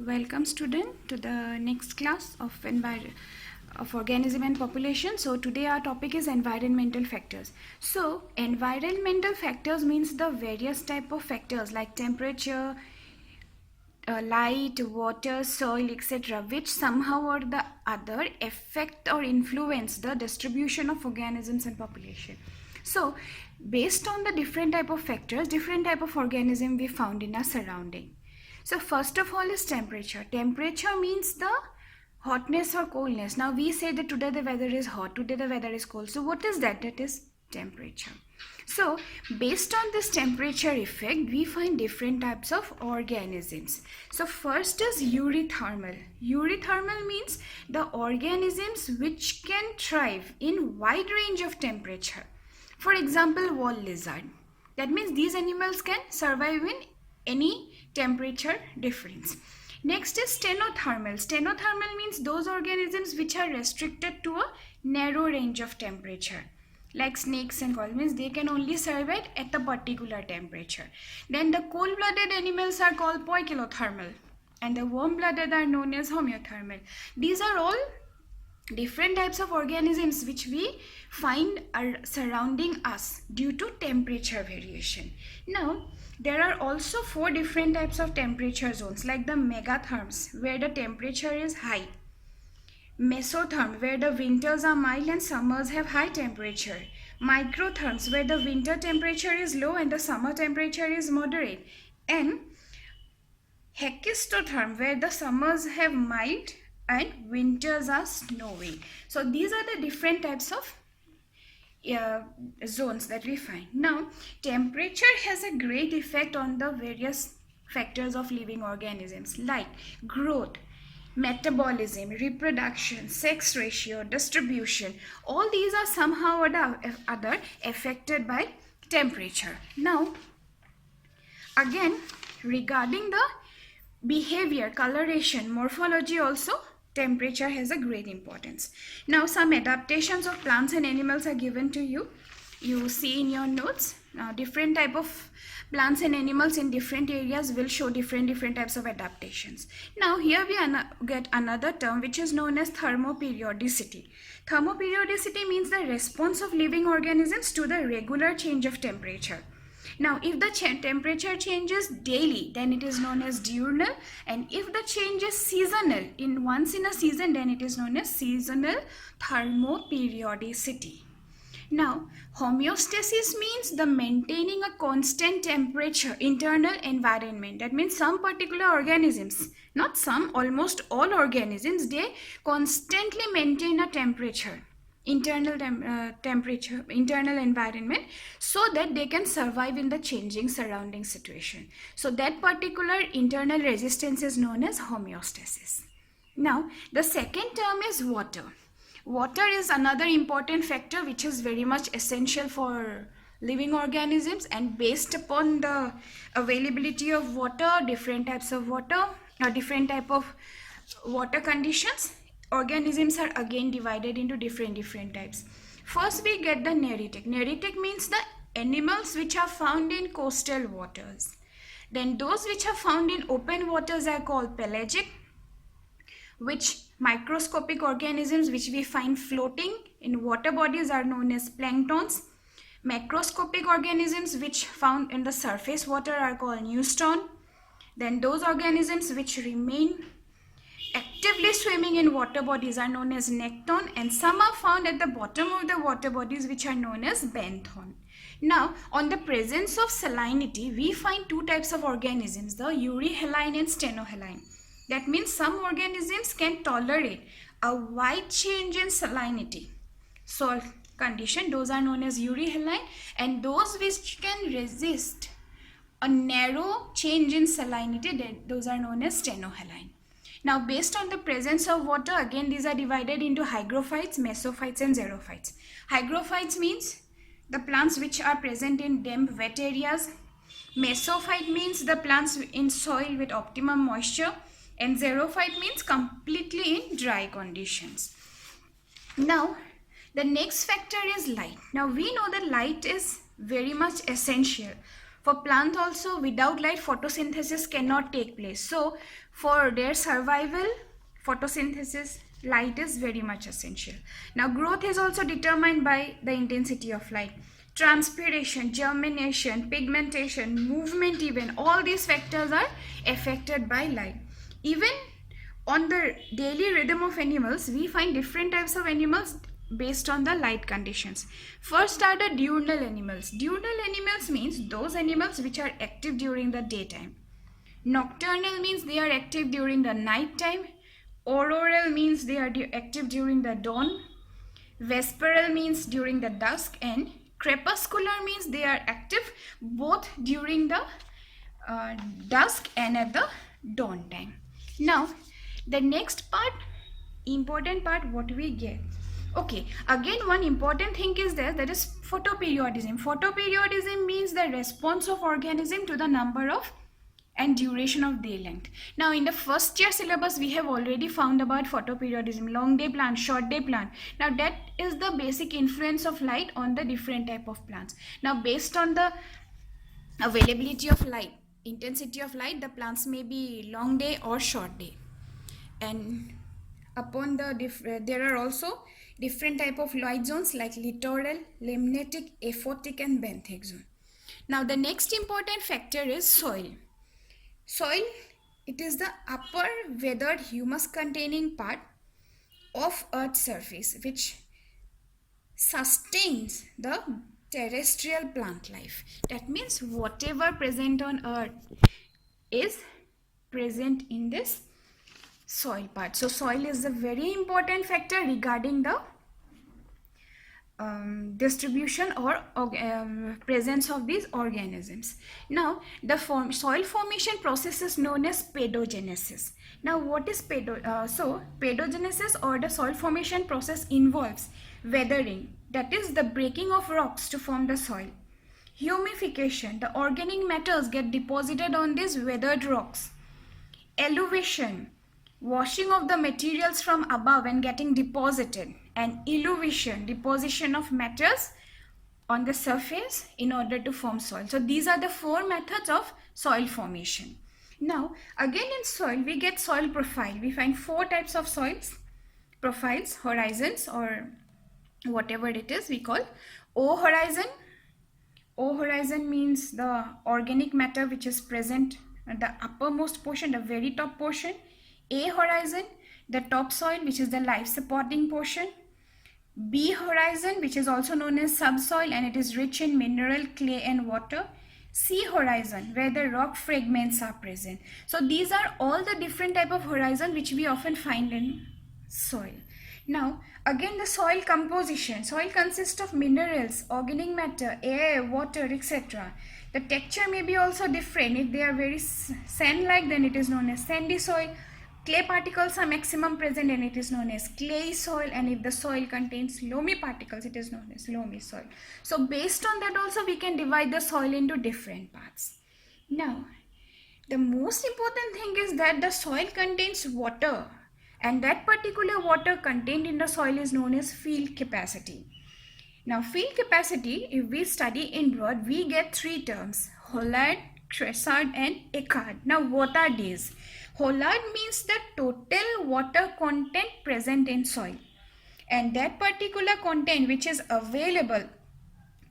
Welcome student to the next class of organism and population. So today our topic is environmental factors. So environmental factors means the various type of factors like temperature, light, water, soil, etc., which somehow or the other affect or influence the distribution of organisms and population. So based on the different type of factors, different type of organism we found in our surrounding. So first of all is temperature. Temperature means the hotness or coldness. Now we say that today the weather is hot, today the weather is cold. So what is that? That is temperature. So based on this temperature effect, we find different types of organisms. So first is eurythermal. Eurythermal means the organisms which can thrive in wide range of temperature. For example, wall lizard. That means these animals can survive in any temperature difference. Next is stenothermal. Stenothermal means those organisms which are restricted to a narrow range of temperature. Like snakes and coils, means they can only survive at a particular temperature. Then the cold-blooded animals are called poikilothermal and the warm-blooded are known as homeothermal. These are all different types of organisms which we find are surrounding us due to temperature variation. Now there are also 4 different types of temperature zones, like the megatherms where the temperature is high, mesotherm where the winters are mild and summers have high temperature, microtherms where the winter temperature is low and the summer temperature is moderate, and hekistotherm where the summers have mild and winters are snowy. So these are the different types of zones that we find. Now temperature has a great effect on the various factors of living organisms like growth, metabolism, reproduction, sex ratio, distribution. All these are somehow or the other affected by temperature. Now again, regarding the behavior, coloration, morphology also, temperature has a great importance. Now some adaptations of plants and animals are given to you. You see in your notes. Now different type of plants and animals in different areas will show different types of adaptations. Now here we get another term which is known as thermoperiodicity. Thermoperiodicity means the response of living organisms to the regular change of temperature. Now if the temperature changes daily, then it is known as diurnal, and if the change is seasonal, once in a season, then it is known as seasonal thermoperiodicity. Now homeostasis means the maintaining a constant temperature, internal environment. That means some particular organisms, not some, almost all organisms, they constantly maintain a temperature, internal temperature, internal environment, so that they can survive in the changing surrounding situation. So that particular internal resistance is known as homeostasis. Now the second term is water. Water is another important factor which is very much essential for living organisms, and based upon the availability of water, different types of water or different type of water conditions, organisms are again divided into different types. First we get the neritic. Neritic means the animals which are found in coastal waters. Then those which are found in open waters are called pelagic, which microscopic organisms which we find floating in water bodies are known as planktons. Macroscopic organisms which found in the surface water are called neuston. Then those organisms which remain actively swimming in water bodies are known as nekton, and some are found at the bottom of the water bodies which are known as benthon. Now on the presence of salinity, we find 2 types of organisms, the euryhaline and stenohaline. That means some organisms can tolerate a wide change in salinity, salt condition, those are known as euryhaline, and those which can resist a narrow change in salinity, those are known as stenohaline. Now based on the presence of water, again these are divided into hygrophytes, mesophytes and xerophytes. Hygrophytes means the plants which are present in damp wet areas. Mesophyte means the plants in soil with optimum moisture, and xerophyte means completely in dry conditions. Now the next factor is light. Now we know that light is very much essential For plant also, without light, photosynthesis cannot take place. So for their survival, photosynthesis, light is very much essential. Now growth is also determined by the intensity of light. Transpiration, germination, pigmentation, movement, even all these factors are affected by light. Even on the daily rhythm of animals, we find different types of animals based on the light conditions. First are the diurnal animals. Diurnal animals means those animals which are active during the daytime. Nocturnal means they are active during the night time. Auroral means they are active during the dawn. Vesperal means during the dusk, and crepuscular means they are active both during the dusk and at the dawn time. Now the next part, important part, what we get. Okay, again one important thing is there, that is photoperiodism. Photoperiodism means the response of organism to the number of and duration of day length. Now in the first year syllabus we have already found about photoperiodism, long day plant, short day plant. Now that is the basic influence of light on the different type of plants. Now based on the availability of light, intensity of light, the plants may be long day or short day. And upon the there are also different type of light zones like littoral, limnatic, aphotic and benthic zone. Now the next important factor is soil. Soil, it is the upper weathered humus containing part of Earth's surface which sustains the terrestrial plant life. That means whatever present on Earth is present in this soil part. So soil is a very important factor regarding the distribution or presence of these organisms. Now the soil formation process is known as pedogenesis. Now what is pedogenesis or the soil formation process involves weathering, that is the breaking of rocks to form the soil. Humification, the organic matters get deposited on these weathered rocks. Elevation, washing of the materials from above and getting deposited. And eluviation, deposition of matters on the surface in order to form soil. So these are the four methods of soil formation. Now again in soil we get soil profile. We find four types of soils profiles, horizons or whatever it is we call. O horizon. O horizon means the organic matter which is present at the uppermost portion, the very top portion. A horizon, the topsoil which is the life supporting portion. B horizon, which is also known as subsoil and it is rich in mineral, clay and water. C horizon, where the rock fragments are present. So these are all the different type of horizon which we often find in soil. Now again the soil composition. Soil consists of minerals, organic matter, air, water, etc. The texture may be also different. If they are very sand-like, then it is known as sandy soil. Clay particles are maximum present and it is known as clay soil, and if the soil contains loamy particles, it is known as loamy soil. So based on that also we can divide the soil into different parts. Now the most important thing is that the soil contains water, and that particular water contained in the soil is known as field capacity. Now field capacity, if we study in broad, we get three terms: Hollard, Cressard and Eckard. Now what are these? Hollard means the total water content present in soil, and that particular content which is available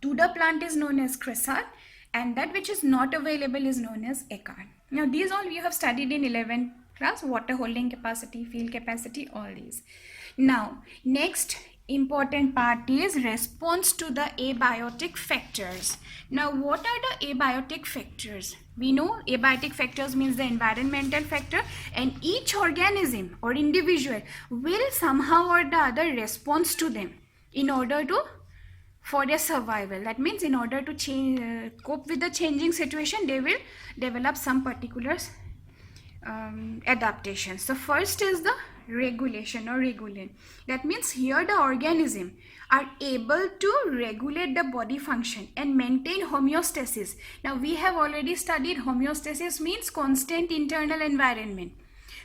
to the plant is known as Cressard, and that which is not available is known as Eckard. Now these all we have studied in 11th class: water holding capacity, field capacity, all these. Now next important part is response to the abiotic factors. Now what are the abiotic factors? We know abiotic factors means the environmental factor, and each organism or individual will somehow or the other respond to them in order to for their survival. That means in order to cope with the changing situation, they will develop some particular adaptations. So first is the regulation or regulin. That means here the organism are able to regulate the body function and maintain homeostasis. Now we have already studied homeostasis means constant internal environment.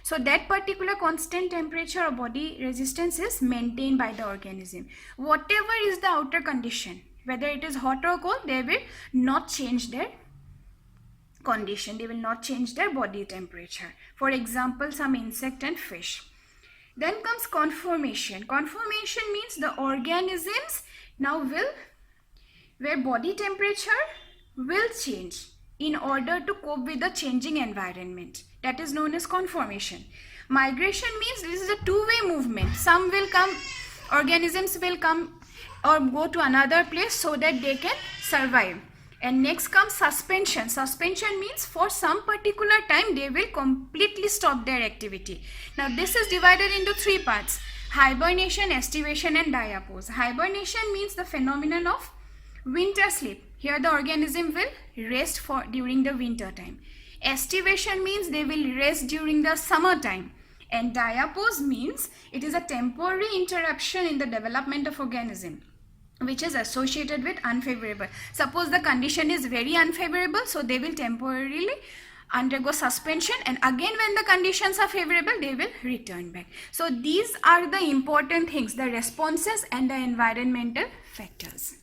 So that particular constant temperature or body resistance is maintained by the organism. Whatever is the outer condition, whether it is hot or cold, they will not change their condition. They will not change their body temperature. For example, some insect and fish. Then comes conformation. Conformation means the organisms now will, where body temperature will change in order to cope with the changing environment. That is known as conformation. Migration means this is a two-way movement. Some will come, organisms will come or go to another place so that they can survive. And next comes suspension. Suspension means for some particular time they will completely stop their activity. Now this is divided into three parts: hibernation, estivation and diapause. Hibernation means the phenomenon of winter sleep. Here the organism will rest for during the winter time. Estivation means they will rest during the summer time. And diapause means it is a temporary interruption in the development of organism, which is associated with unfavorable. Suppose the condition is very unfavorable, so they will temporarily undergo suspension, and again when the conditions are favorable, they will return back. So these are the important things, the responses and the environmental factors.